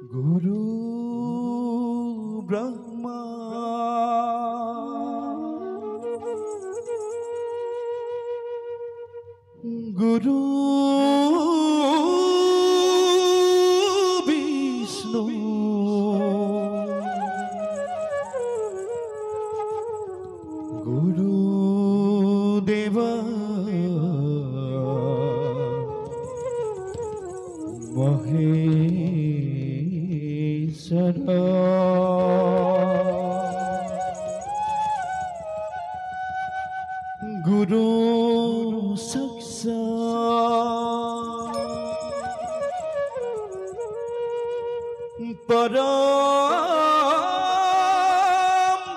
गुरु ब्रह्मा गुरु विष्णु गुरु देवा महेश्वरा गुरु साक्षात् परम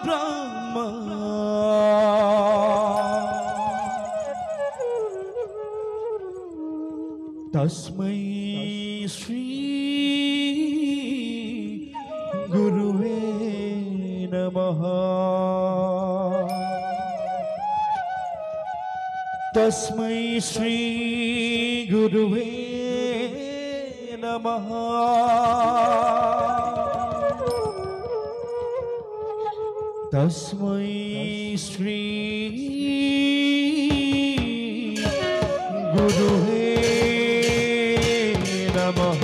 ब्रह्म तस्मै श्री गुरुवे नमः तस्मै श्री गुरुवे नमः तस्मै श्री गुरुवे नमः।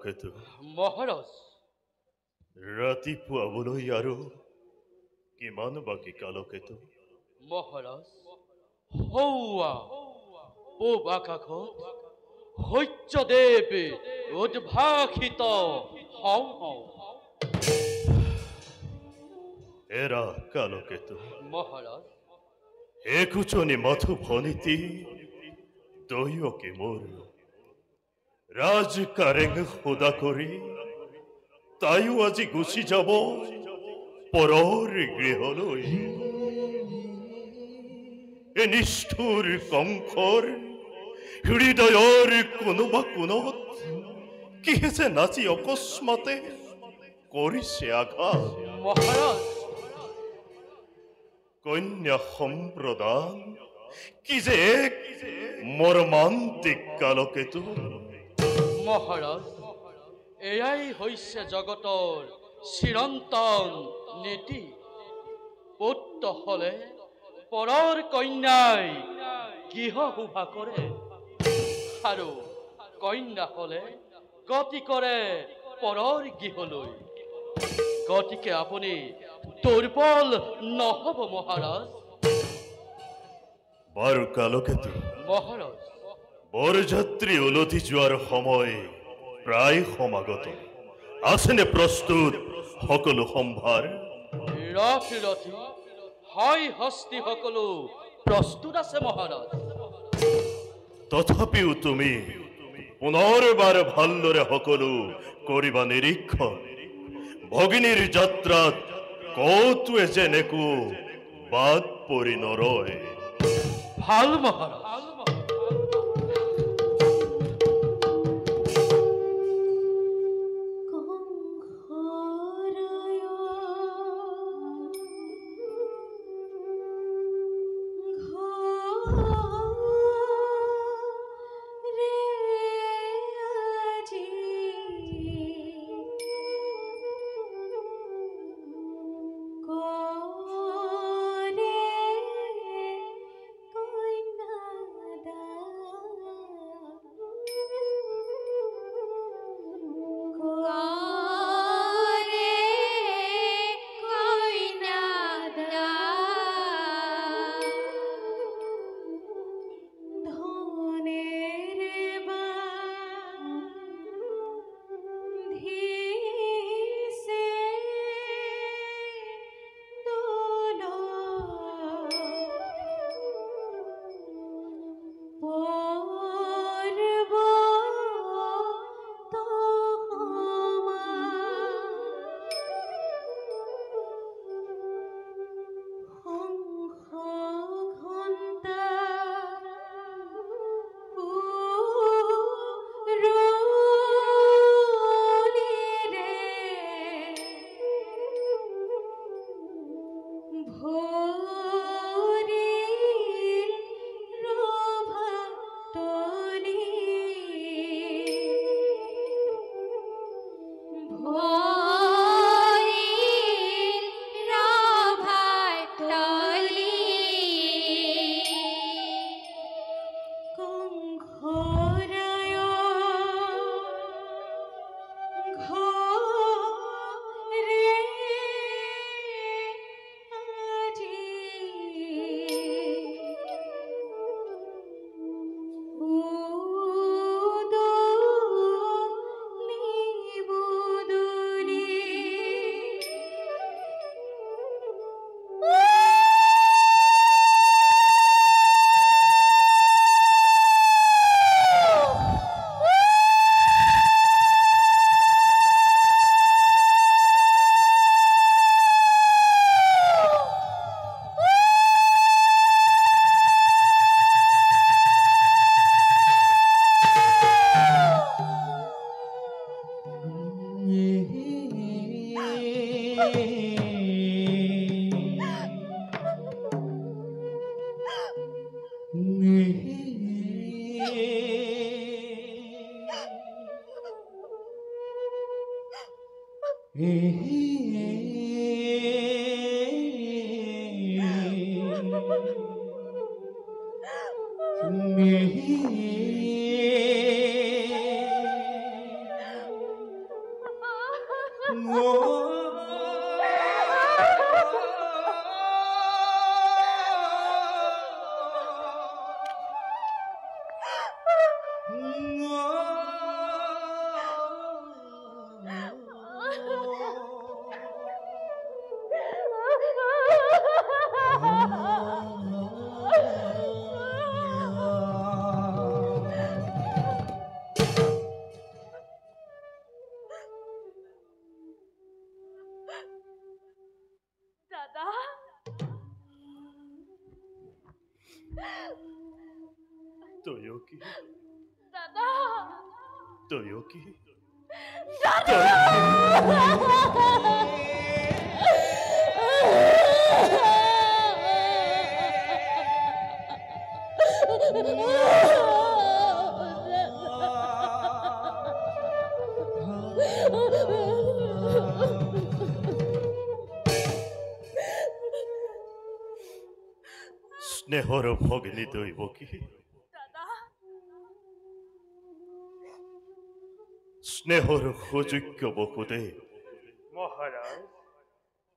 কালকেতু মহাৰাজ ৰাতিপুৱাবলৈ আৰু কিমান বাকী কালকেতু মহাৰাজ হৌৱা পূব আকাশত সূৰ্যদেৱ উদ্ভাসিত হওঁ হওঁ এৰা কালকেতু মহাৰাজ একুচনি মাথু ভনিতি দৈয়কে মোৰ ৰাজ কাৰেং খোদা কৰি তাইও আজি গুচি যাব পৰৰ গৃহলৈ এ নিষ্ঠুৰ কংসৰ হৃদয়ৰ কোনোবা কোণত কিহে যে নাচি অকস্মাতে কৰিছে আঘাত মহাৰাজ কন্যা সম্প্ৰদান কি যে এক মৰ্মান্তিক কালকেতু মহাৰাজ এয়াই হৈছে জগতৰ চিৰন্তন নীতি পুত্ৰ হলে পৰৰ কন্যাই গৃহ শোভা কৰে আৰু কন্যা হলে গতি কৰে পৰৰ গৃহলৈ গতিকে আপুনি দুৰ্বল নহব মহাৰাজ বাৰু কালকেতু মহাৰাজ বৰযাত্ৰী উলটি যোৱাৰ সময় প্ৰায় সমাগত আছেনে প্ৰস্তুত সকলো সম্ভাৰ ৰথি ৰথি হয় হস্তি সকলো প্ৰস্তুত আছে মহাৰাজ তথাপিও তুমি পুনৰবাৰ ভালদৰে সকলো কৰিবা নিৰীক্ষণ ভগিনীৰ যাত্ৰাত কৌতুৱে যেন একো বাদ পৰি নৰয় ভাল মহাৰাজ দাদা, তৈও কি দাদা, তৈও কি স্নেহৰ ভগিনী দৈব কি দাদা, স্নেহৰ সুযোগ্য বসুদেৱ মহাৰাজ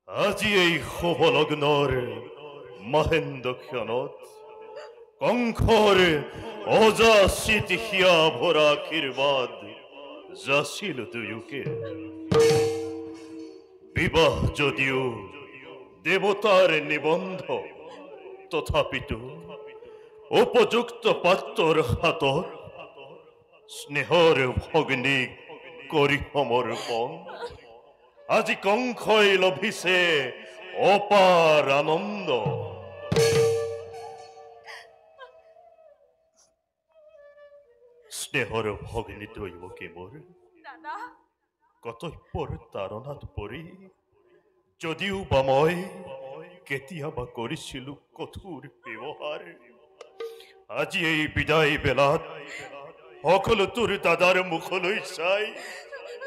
আজি এই শুভলগ্নৰ মহেন্দ্ৰক্ষণত কংসৰ অযাচিত হিয়া ভৰা আশীৰ্বাদ যাচিল দুয়োকে বিবাহ যদিও দেৱতাৰ নিবন্ধ তথাপিতো উপযুক্ত পাত্ৰৰ হাতত স্নেহৰ ভগ্নীক কৰি সমৰ্পণ আজি কংসই লভিছে অপাৰ আনন্দ স্নেহৰ ভগ্নী দৈৱকে মোৰ দাদা, কৰ্তব্যৰ তাৰণাত পৰি যদিও বা মই কেতিয়াবা কৰিছিলো কঠোৰ ব্যৱহাৰ আজি এই বিদায় বেলাত সকলো তোৰ দাদাৰ মুখলৈ চাই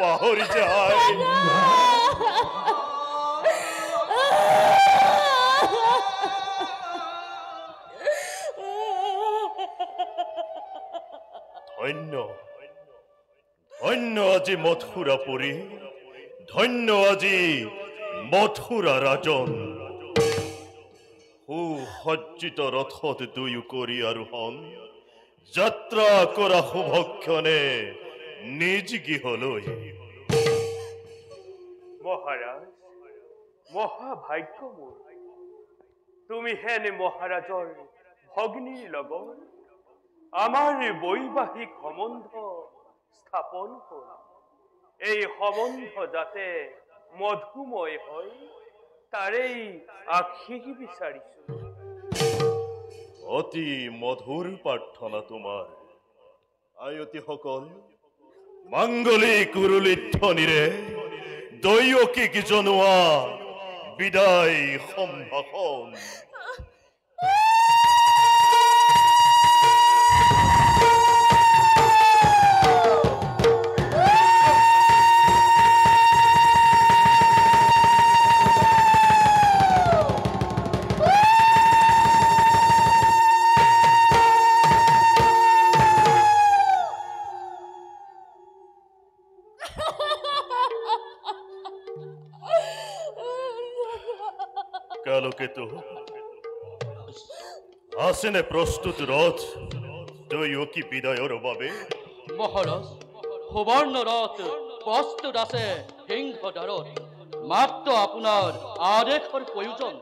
পাহৰি যায় ধন্য ধন্য আজি মথুৰাপুৰী ধন্য আজি মথুৰা ৰাজন সুসজ্জিত ৰথত দুয়ো কৰি আৰোহণ যাত্ৰা কৰা শুভক্ষণে নিজ গৃহলৈ মহাৰাজ মহাভাগ্য মোৰ তুমি হেনে মহাৰাজৰ ভগ্নীৰ লগত আমাৰ বৈবাহিক সম্বন্ধ স্থাপন হ'ল এই সম্বন্ধ যাতে মধুময় হয় তাৰেই আশীষ বিচাৰিছো অতি মধুৰ প্ৰাৰ্থনা তোমাৰ আয়তীসকল মাংগলিক উৰুলিত ধ্বনিৰে দৈয়কীক জনোৱা বিদায় সম্ভাষণ কালকেতু আছেনে প্ৰস্তুত ৰথ দৈয়কী বিদায়ৰ বাবে মহাৰাজ সুবৰ্ণ ৰথ প্ৰস্তুত আছে সিংহদ্বাৰত মাত্ৰ আপোনাৰ আদেশৰ প্ৰয়োজন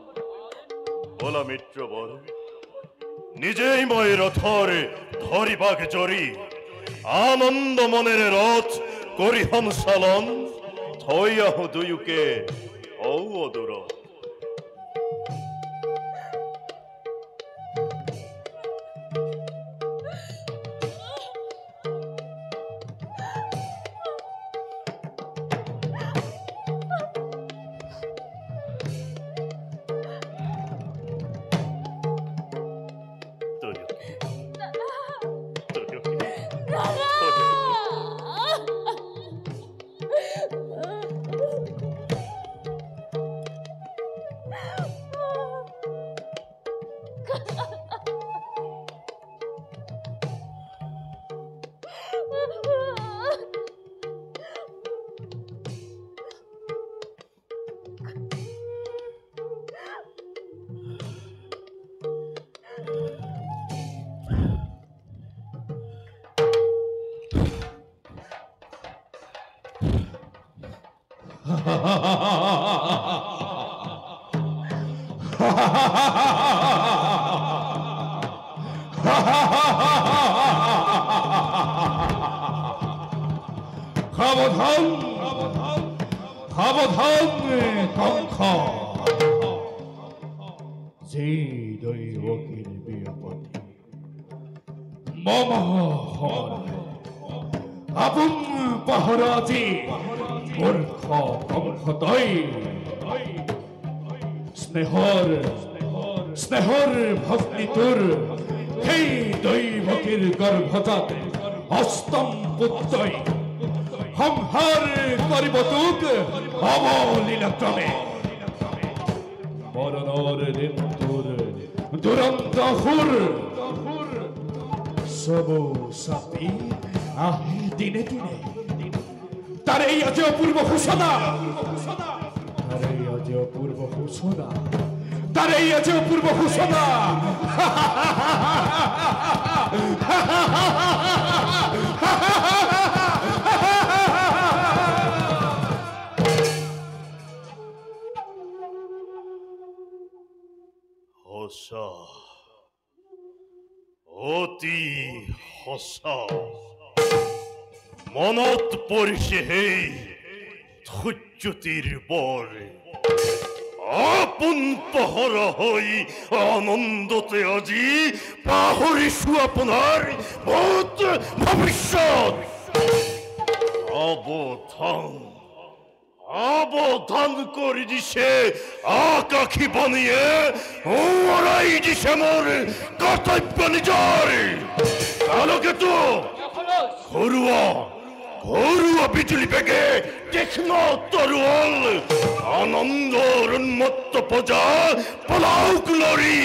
বলা মিত্ৰবৰ নিজেই মই ৰথৰ ধৰিবাক জৰি আনন্দ মনেৰে ৰথ কৰি সঞ্চালন থৈ আহো দুয়োকে অদূৰত সাবধান সাবধান কংস যে দৈবকীর বিপদে মম হর আপন পাহরাজি মূর্খ কংস তৈ স্নেহর স্নেহর ভগ্নি তোর সেই দৈবকীর গর্ভজাতে অষ্টম পুত্রই সংহার করিব তোক অবলীলাক্রমে মরণর দিন তোর দুরন্ত হুর সব সাপি আহে দিনে দিনে তার এই আজ অপূর্ব ঘোষণা তার এই আজ অপূর্ব ঘোষণা তার এই আজ অপূর্ব ঘোষণা হসা অতি হসা মনত পৰিছে সেই ধৈৰ্যতিৰ বৰ আপোন পহৰা হৈ আনন্দতে আজি পাহৰিছো আপোনাৰ বহুত ভৱিষ্যত অৱধান অবধান করে দিছে আকাশী বানিয়ে ওরাই দিছে মোর কর্তব্য নিজর কালকেতু ঘরুয়া ঘরুয়া বিজুলি বেগে তীক্ষ্ণ তরুল আনন্দর উন্মত্ত প্রজা পলাউক লরি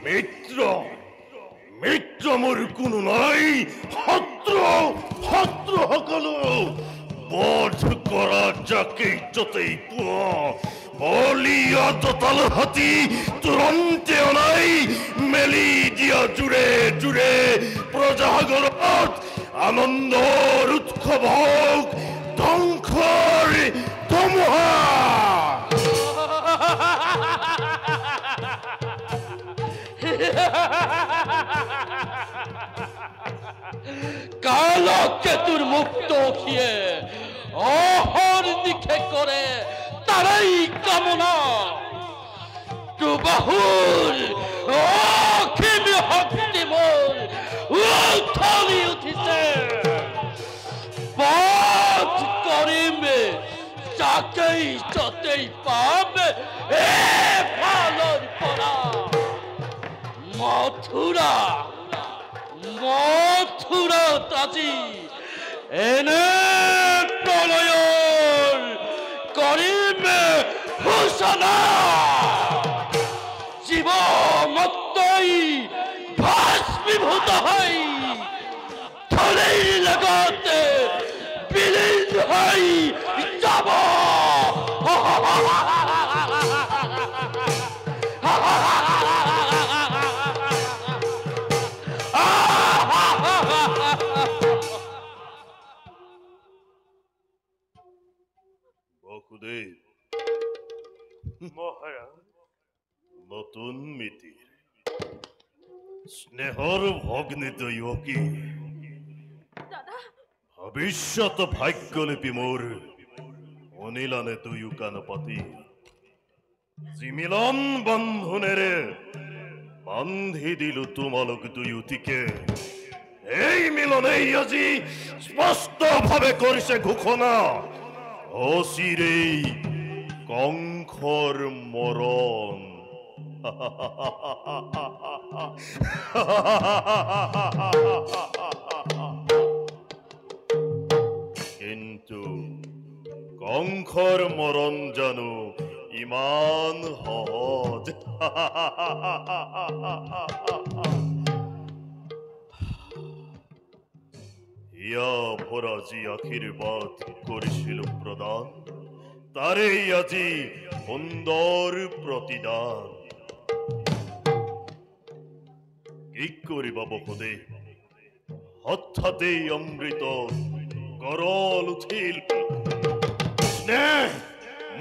মিত্র মিত্র মোর কোনো নাই শত্রু শত্রু সকলো বধ করা যাকে ইজ্জতেই পোৱা বলিয়া দতাল হাতী তুৰন্তে অনাই মেলি দিয়া জোৰে জোৰে প্ৰজাগৰত আনন্দৰ উৎসৱ হওক ধ্বংসৰ ধুমুহা কালকেতুৰ মুক্ত খিয়ে অহৰ দিকে কৰে তাৰাই কামনা বাহুৰ অখিম শক্তি মোৰ উথলি উঠিছে পথ কৰিম যাকেই যতেই পাম এফালৰ পৰা মথুৰা মথুৰাত আজি এনে প্ৰলয়ৰ কৰিম ঘোষণা জীৱ মত্তই ভস্মীভূত হৈ থলীৰ লগতে বিলীন হৈ যাব বসুদেৱ মহাৰাজ নতুন মিতিৰ স্নেহৰ ভগ্নী দৈৱকী দাদা ভৱিষ্যত ভাগ্যলিপি মোৰ অনিলানে দুয়ো কাণ পাতি যি মিলন বন্ধনেৰে বান্ধি দিলো তোমালোক দুয়োটিকে এই মিলনেই আজি স্পষ্টভাৱে কৰিছে ঘোষণা অচিৰেই কংসৰ মৰণ কিন্তু কংসৰ মৰণ জানো ইমান সহজ ইয়া ভৰা যি আশীৰ্বাদ কৰিছিলো প্ৰদান তাৰেই আজি সুন্দৰ প্ৰতিদান কি কৰিবা বসুদেৱ হঠাতেই অমৃত কৰল উঠিল স্নেহ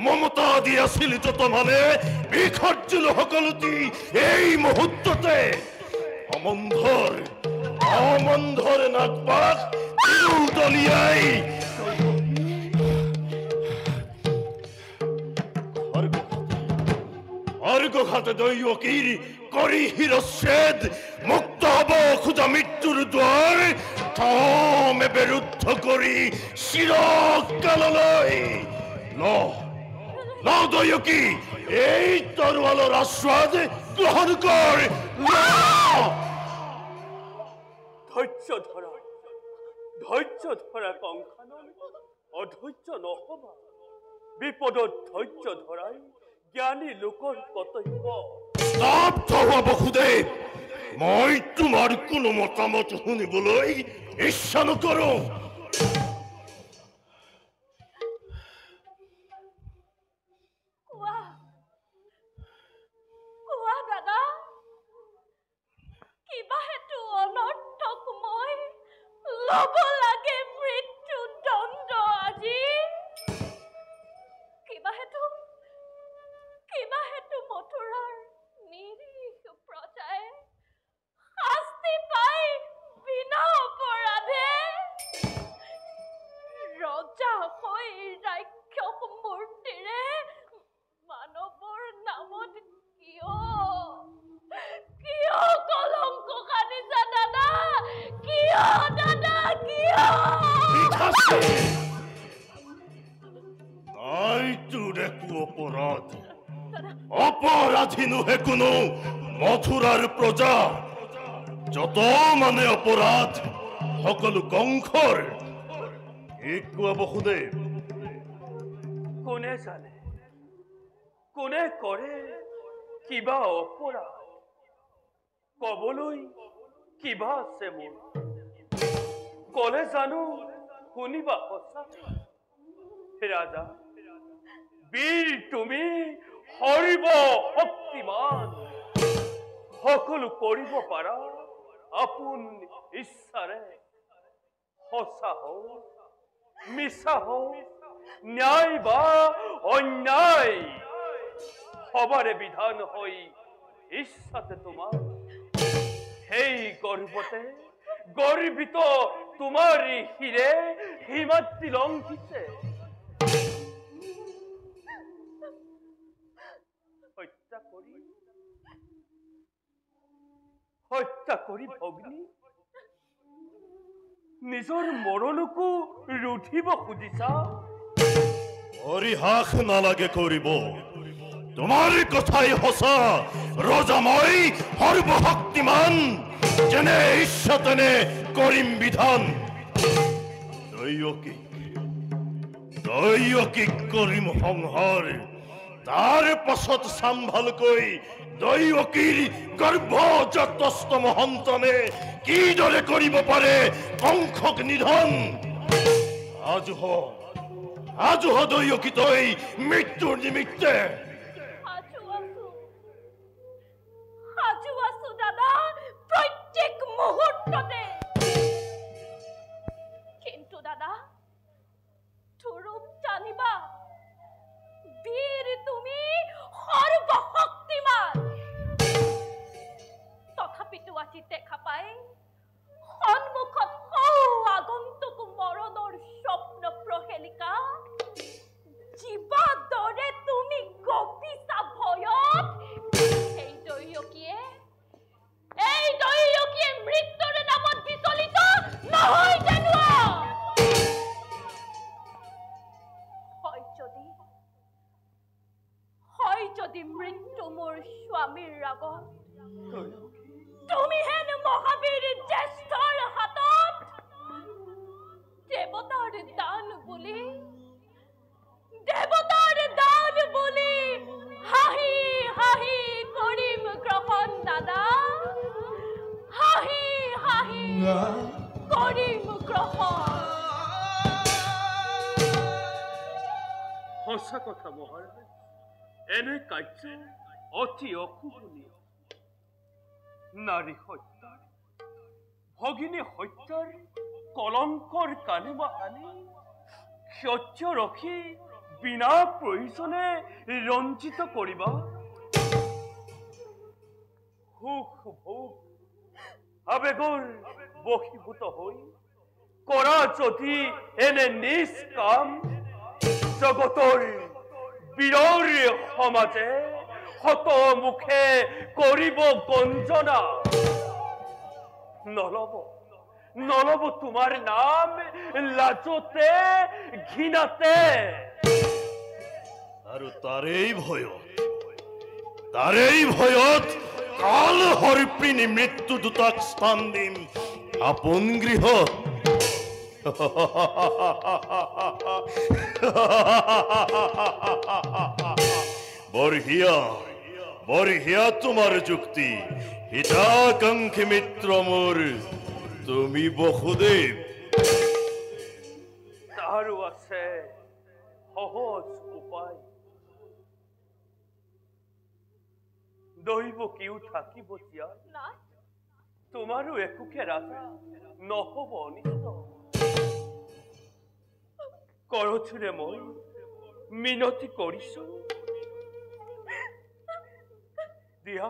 মমতা দিয়াছিল যত মানে বিখৰ্জিল সকলোটি এই মুহূৰ্ততে অমন্ধৰ নাগপাত দলিয়াই খড়গঘাতে দৈৱকীৰ কৰি শিৰচ্ছেদ মুক্ত হব খোজা মৃত্যুৰ দ্বাৰ থমে বিৰুদ্ধ কৰি চিৰকাললৈ ন দৈৱকী এই তৰোৱালৰ আস্বাদ গ্ৰহণ কৰ ধৈৰ্য ধৰা কংখানন অধৈৰ্য নহবা বিপদত ধৈৰ্য ধৰাই জ্ঞানী লোকৰ কৰ্তব্য স্তব্ধ হোৱা বসুদেৱ মই তোমাৰ কোনো মতামত শুনিবলৈ ইচ্ছা নকৰো কোৱা দাদা কিবা হেতু অনৰ্থক মই ল'ব লাগে মৃত্যু দণ্ড আজি কিবা হেতু মথুৰাৰ নিৰীহ প্ৰজাই শাস্তি পাই বিনা অপৰাধে ৰজা হৈ ৰাক্ষস মূৰ্তিৰে মানৱৰ নামত কিয় কলংক কাটিছা দাদা কিয় তোৰ একো অপৰাধী নোহে কোনো মথুৰাৰ প্ৰজা যত মানে অপৰাধ সকলো কংসৰ কোৱা বসুদেৱ কোনে জানে কোনে কৰে কিবা অপৰাধ কবলৈ কিবা আছে মোৰ কলে জানো শুনিবা সঁচা ৰাজা বীৰ তুমি সৰ্ব শক্তিমান সকলো কৰিব পাৰা আপোন ইচ্ছাৰে সঁচা হওক মিছা হওক ন্যায় বা অন্যায় সবাৰে বিধান হৈ ইচ্ছাতে তোমাৰ সেই গৰ্বতে গৰ্বিত তোমাৰ শিৰে হিমাদ্ৰী লংঘিছে হত্যা কৰি ভগ্নী নিজৰ মৰণকো ৰুধিব খুজিছা পৰিহাস নালাগে কৰিব তোমাৰ কথাই সঁচা ৰজা মই সৰ্বশক্তিমান যেনে ইচ্ছা তেনে কৰিম বিধান দৈৱকীক কৰিম সংহাৰ তাৰ পাছত চাম্ভালকৈ দৈৱকীৰ গৰ্ভজাতস্তম সন্তানে কিদৰে কৰিব পাৰে কংসক নিধন আজু দৈৱকী তই মৃত্যুৰ নিমিত্তে আছো দাদা প্ৰত্যেক মুহূৰ্ততে কিন্তু দাদা থুৰুপ জানিবা বীৰ তুমি সৰ্বশক্তিমান তথাপিতো আজি দেখা পাই সন্মুখত আগন্তুক মৰণৰ স্বপ্ন প্ৰহেলিকা জীৱা দৰে তুমি গপিছা ভয়ত এই দৈৱকীয়ে মৃত্যুৰ নামত বিচলিত নহয় জানো হয় যদি মৃত্যু মোৰ স্বামীৰ ৰাগত তুমি হেন মহাবীৰ জ্যেষ্ঠৰ হাতত দেৱতাৰ দান বুলি হাঁহি হাঁহি কৰিম গ্ৰহণ দাদা হাঁহি হাঁহি কৰিম গ্ৰহণ সঁচা কথা মহাৰাজ এনে কাৰ্য অতি অশুভনীয় নাৰী হত্যা ভগিনী হত্যাৰ কলংকৰ কালিমা আনি সহ্য ৰখি বিনা প্ৰয়োজনে ৰঞ্জিত কৰিবা সুখ ভোগ আবেগৰ বশীভূত হৈ কৰা যদি এনে নিজ কাম জগতৰ বীৰৰ সমাজে হত মুখে কৰিব গঞ্জনা নলব তোমাৰ নাম লাজতে ঘৃণাতে আৰু তাৰেই ভয়ত কাল হৰিপিনী মৃত্যু দুটাক স্থান দিম আপোন গৃহত বঢ়িয়া তোমাৰ যুক্তি হিতাকাংক্ষী মিত্ৰ মোৰ তুমি বসুদেৱ তাৰো আছে সহজ উপায় দৈব কিও থাকিব জীয়াই তোমাৰো একোকে ৰাজা নহব অনিষ্ট কৰচুৰে মই মিনতি কৰিছো দিয়া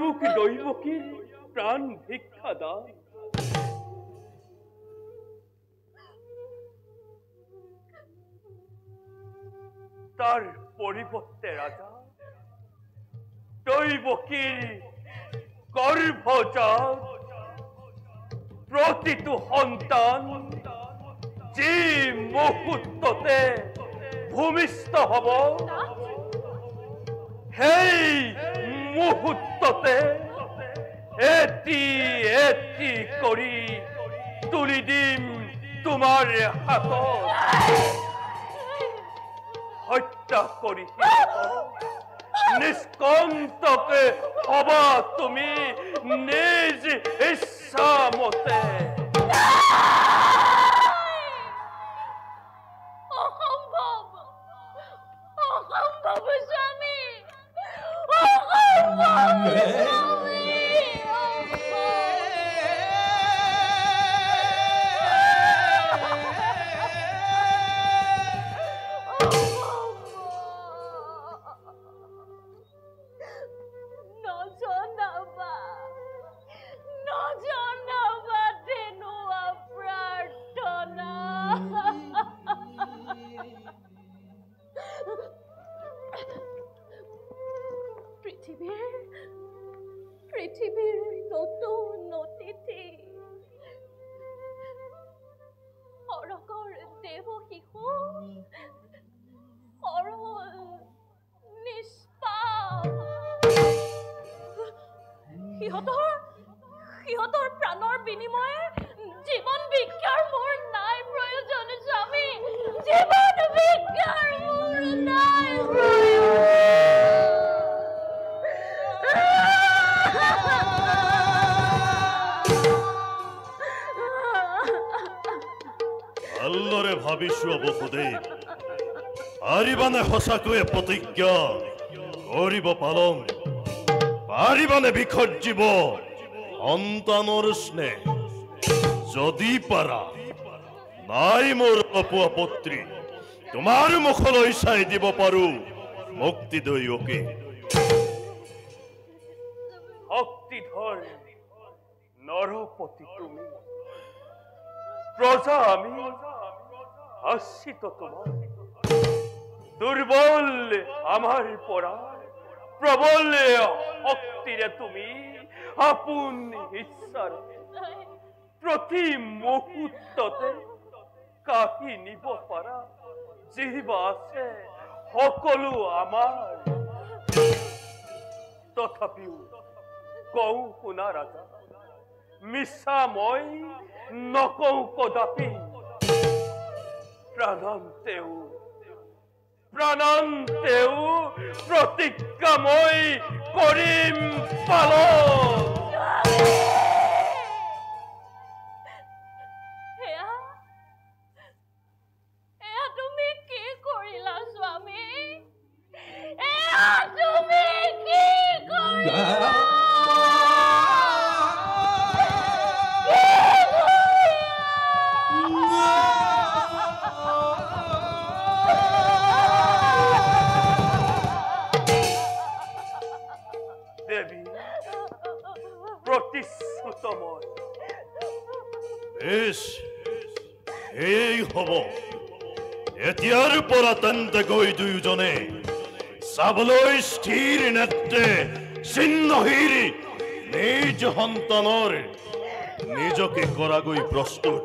মোক দৈবকীৰ প্ৰাণ ভিক্ষা দান তাৰ পৰিৱৰ্তে ৰাজা দৈবকীৰ গৰ্ভজাত প্ৰতিটো সন্তান যি মুহূৰ্ততে ভূমিষ্ঠ হব সেই মুহূৰ্ততে এটি কৰি তুলি দিম তোমাৰ হাতত হত্যা কৰি নিষ্কণ্টকে হবা তুমি নিজ ইচ্ছা মতে অসম্ভৱ স্বামী অসম্ভৱ পৃথিৱীৰ নতুন অতিথি সৰগৰ দেৱ শিশু সৰল নিষ্পাপ সিহঁতৰ প্ৰাণৰ বিনিময়ে জীৱন ভিক্ষাৰ মোৰ নাই প্ৰয়োজন স্বামী জীৱন ভিক্ষাৰ মোৰ নাই ভালদৰে ভাবিছো বসুদেৱ পাৰিবানে সঁচাকৈয়ে প্ৰতিজ্ঞা কৰিব পালন পাৰিবানে বিসৰ্জিব সন্তানৰ স্নেহ যদি পাৰা নাই মোৰ অপুৱা পুত্ৰী তোমাৰ মুখলৈ চাই দিব পাৰো মুক্তি দৈয়কে শক্তিধৰ নৰপতি তুমি প্ৰজা আমি আশ্ৰিত তোমাৰ দুৰ্বল আমাৰ পৰা প্ৰবল শক্তিৰে তুমি আপোন ইচ্ছাৰে প্ৰতি মুহূৰ্ততে কাঢ়ি নিব পাৰা যিবা আছে সকলো আমাৰ তথাপিও কওঁ শুনা ৰাজা মিছা মই নকওঁ কদাপি প্ৰাণান্তেও প্ৰতিজ্ঞা মই কৰিম পালন এয়া তুমি কি কৰিলা স্বামী এয়া তুমি কি কৰিলা ইয়াৰ পৰা তেন্তে গৈ দুয়োজনে চাবলৈ স্থিৰ নেত্ৰে চিহ্নহীৰ নিজ সন্তানৰ নিজকে কৰাগৈ প্ৰস্তুত।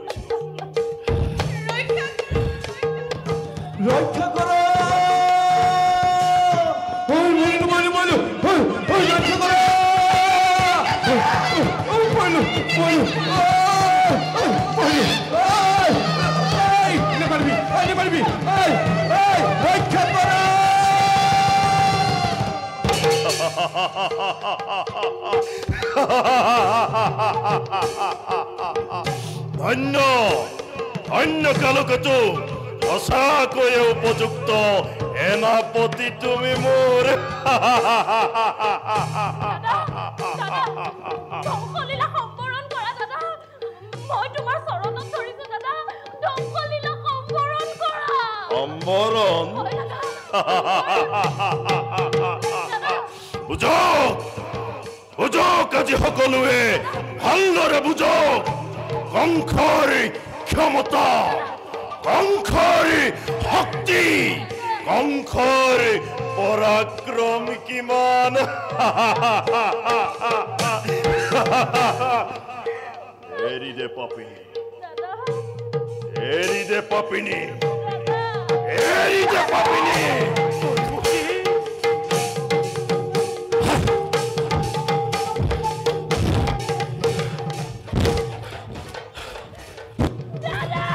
ৰক্ষা কৰা ধন্য ধন্য কালকতো সঁচাকৈয়ে উপযুক্ত সেনাপতি তুমি মোৰ। ধ্বংসলীলা সম্বৰণ কৰা দাদা, মই তোমাৰ চৰণত ধৰিছো দাদা, ধ্বংসলীলা সম্বৰণ কৰা। সম্বৰণ হয় দাদা। বুজক বুজক, আজি সকলোৱে ভালদৰে বুজক। কংসৰ ক্ষমতা, কংসৰ শক্তি, কংসৰ পৰাক্ৰম কিমান। এৰি দে পাপিনী, দাদা, এৰি দে পাপিনী, দাদা। এৰি দে পাপিনী। দাদা!